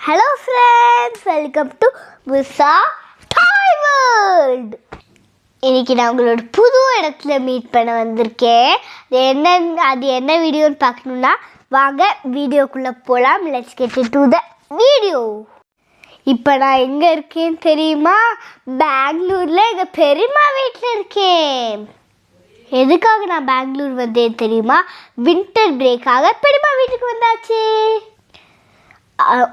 Hello friends, welcome to Busa Toy World. இன்னைக்கு நான் உங்களோட புது இடத்துல மீட் பண்ண வந்திருக்கேன். அது என்ன வீடியோன்னு பார்க்கணுன்னா வாங்க வீடியோக்குள்ளே போகலாம். Let's get to the video. இப்போ நான் எங்கே இருக்கேன்னு தெரியுமா? பெங்களூரில் எங்கள் பெரியம்மா வீட்டில் இருக்கேன். எதுக்காக நான் பெங்களூர் வந்தேன் தெரியுமா? வின்டர் பிரேக்காக பெரியம்மா வீட்டுக்கு வந்தாச்சு.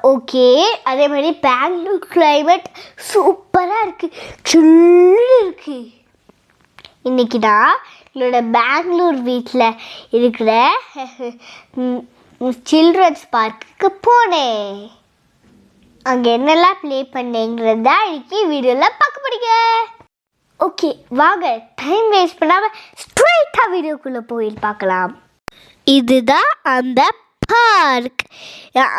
ஓகே, அதே மாதிரி பெங்களூர் கிளைமேட் சூப்பராக இருக்குது, சில்லுன்னு இருக்குது. இன்றைக்கி நான் என்னோட பெங்களூர் வீட்டில் இருக்கிற சில்ட்ரன்ஸ் பார்க்குக்கு போனேன். அங்கே என்னெல்லாம் ப்ளே பண்ணேங்கிறது தான் இன்றைக்கி வீடியோவில் பார்க்க போறீங்க. ஓகே வாங்க, டைம் வேஸ்ட் பண்ணாமல் ஸ்ட்ரெயிட்டாக வீடியோக்குள்ளே போய் பார்க்கலாம். இதுதான் அந்த பார்க்.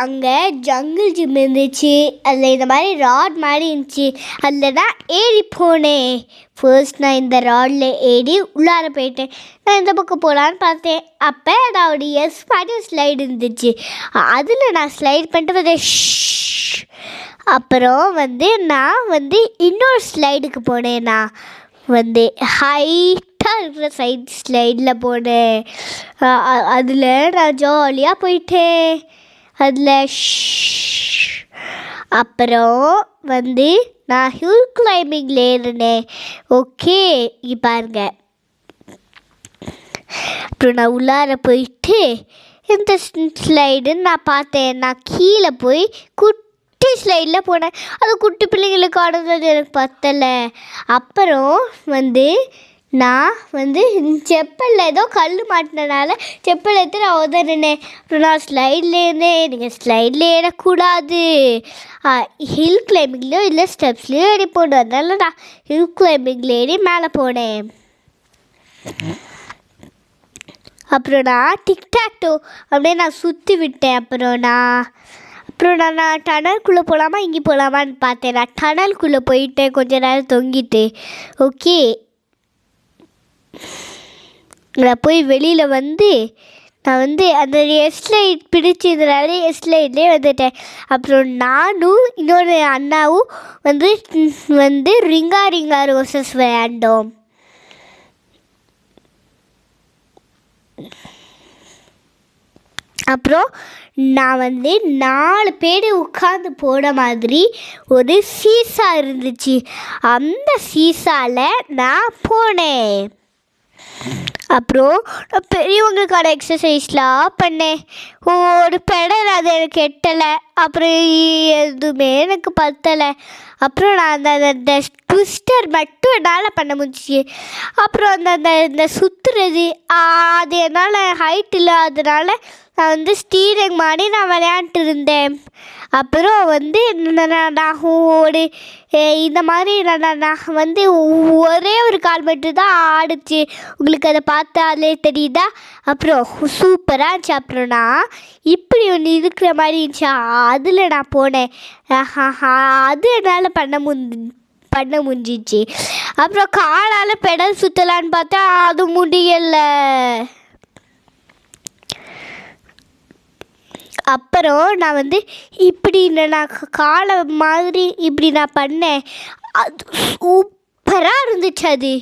அங்கே ஜங்கிள் ஜிம் இருந்துச்சு, அதில் இந்த மாதிரி ராட் மாதிரி இருந்துச்சு. அதில் நான் ஏறி போனேன். ஃபர்ஸ்ட் நான் இந்த ராடில் ஏறி உள்ளார போயிட்டேன். நான் இந்த பக்கம் போகலான்னு பார்த்தேன். அப்போ நான் எஸ் மாதிரி ஸ்லைடு இருந்துச்சு, அதில் நான் ஸ்லைட் பண்ணிட்டு வந்தேன். அப்புறம் நான் இன்னொரு ஸ்லைடுக்கு போனேன். நான் ஹைட்டாக இருக்கிற சைட் ஸ்லைடில் போனேன். அதில் நான் ஜாலியாக போயிட்டேன். அதில் அப்புறம் நான் ஹில் கிளைம்பிங்கில் ஏறினேன். ஓகே, இங்கே பாருங்க. அப்புறம் நான் உள்ளார போயிட்டு இந்த ஸ்லைடுன்னு நான் பார்த்தேன். நான் கீழே போய் குட்டி ஸ்லைடில் போனேன். அது குட்டி பிள்ளைங்களுக்கு ஆடுறது எனக்கு பத்தலை. அப்புறம் நான் செப்பலில் ஏதோ கல் மாட்டினனால செப்பல் எடுத்து நான் உதறினேன். அப்புறம் நான் ஸ்லைடில் இருந்தேன். நீங்கள் ஸ்லைடில் ஏறக்கூடாது, ஹில் கிளைம்பிங்லேயோ இல்லை ஸ்டெப்ஸ்லேயோ ஏறி போகணும். அதனால நான் ஹில் கிளைம்பிங்கில் ஏறி மேலே போனேன். அப்புறம் நான் டிக்டாக்டோ அப்படியே நான் சுற்றி விட்டேன். அப்புறம் நான் டனலுக்குள்ளே போகலாமா இங்கே போகலாமான்னு பார்த்தேன். நான் டனலுக்குள்ளே போயிட்டேன், கொஞ்ச நேரம் தொங்கிட்டு. ஓகே, நான் போய் வெளியில் நான் அந்த எஸ்லைட் பிடிச்சதுனால எஸ்லைட்லேயே வந்துட்டேன். அப்புறம் நானும் இன்னொரு அண்ணாவும் ரிங்கா ரிங்கா ரோசஸ் விளையாண்டோம். அப்புறம் நான் 4 பேர் உட்காந்து போன மாதிரி ஒரு சீசா இருந்துச்சு. அந்த சீசாவில் நான் போனேன். அப்புறம் நான் பெரியவங்களுக்கான எக்ஸசைஸ்லாம் பண்ணேன். ஒரு பெடல் அது எனக்கு எட்டலை. அப்புறம் எதுவுமே எனக்கு பத்தலை. அப்புறம் நான் அந்த ட்விஸ்டர் மட்டும் என்னால் பண்ண முடிஞ்சிச்சு. அப்புறம் அந்த சுற்றுறது அது என்னால் ஹைட் இல்லை, அதனால் நான் ஸ்டீரிங் மாதிரி நான் விளையாண்டுட்டு இருந்தேன். அப்புறம் நான் ஒரு இந்த மாதிரி நான் ஒரே ஒரு கால் மட்டும் தான் ஆடிச்சு. உங்களுக்கு அதை பார்த்தாலே தெரியுதா? அப்புறம் சூப்பராக இருந்துச்சு. அப்புறம் நான் இப்படி ஒன்று இருக்கிற மாதிரி இருந்துச்சு, அதில் நான் போனேன். அது என்னால் பண்ண முடிஞ்சிச்சு. அப்புறம் காலால் பெடல் சுற்றலான்னு பார்த்தா அது முடியலை. அப்புறம் நான் இப்படி நான் காலை மாதிரி இப்படி நான் பண்ணேன். அது சூப்பராக இருந்துச்சு. அது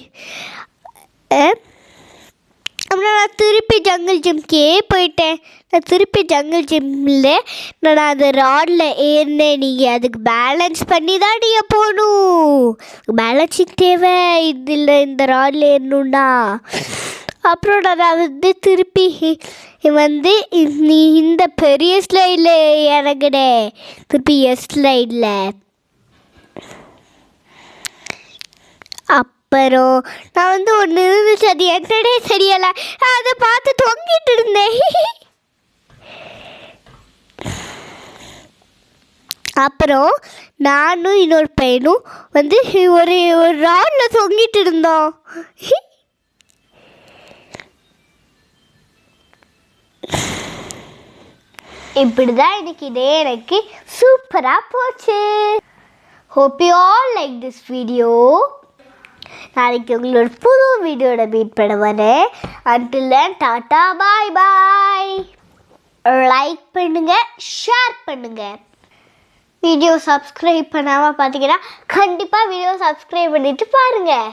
அப்புறம் நான் திருப்பி ஜங்கிள் ஜிம்க்கே போயிட்டேன். நான் திருப்பி ஜங்கிள் ஜிம்மில் நான் அந்த ராடில் ஏறினேன். நீங்கள் அதுக்கு பேலன்ஸ் பண்ணி தான் நீங்கள் போகணும். பேலன்ஸிங் தேவை இதில் இந்த ராடில் ஏறணுன்னா. அப்புறம் நான் திருப்பி நீ இந்த பெரிய ஸ்லைடில் இறங்குனேன். திருப்பி எஸ் ஸ்லைடில். அப்புறம் நான் ஒன்று இருந்துச்சு, அது என்னடே தெரியலை, அதை பார்த்து தொங்கிட்டு இருந்தேன். அப்புறம் நானும் இன்னொரு பையனும் ஒரு ராடில் தொங்கிட்டு இருந்தோம். இப்படி தான் எனக்கு சூப்பராக போச்சு. Hope you all like this video. நாளைக்கு உங்களோட புது வீடியோட மீட் பண்ண வரேன். அன்டில் தென் டாட்டா பாய் பாய். லைக் பண்ணுங்கள், ஷேர் பண்ணுங்கள். வீடியோ சப்ஸ்கிரைப் பண்ணாமல் பார்த்தீங்கன்னா கண்டிப்பாக வீடியோ சப்ஸ்கிரைப் பண்ணிவிட்டு பாருங்கள்.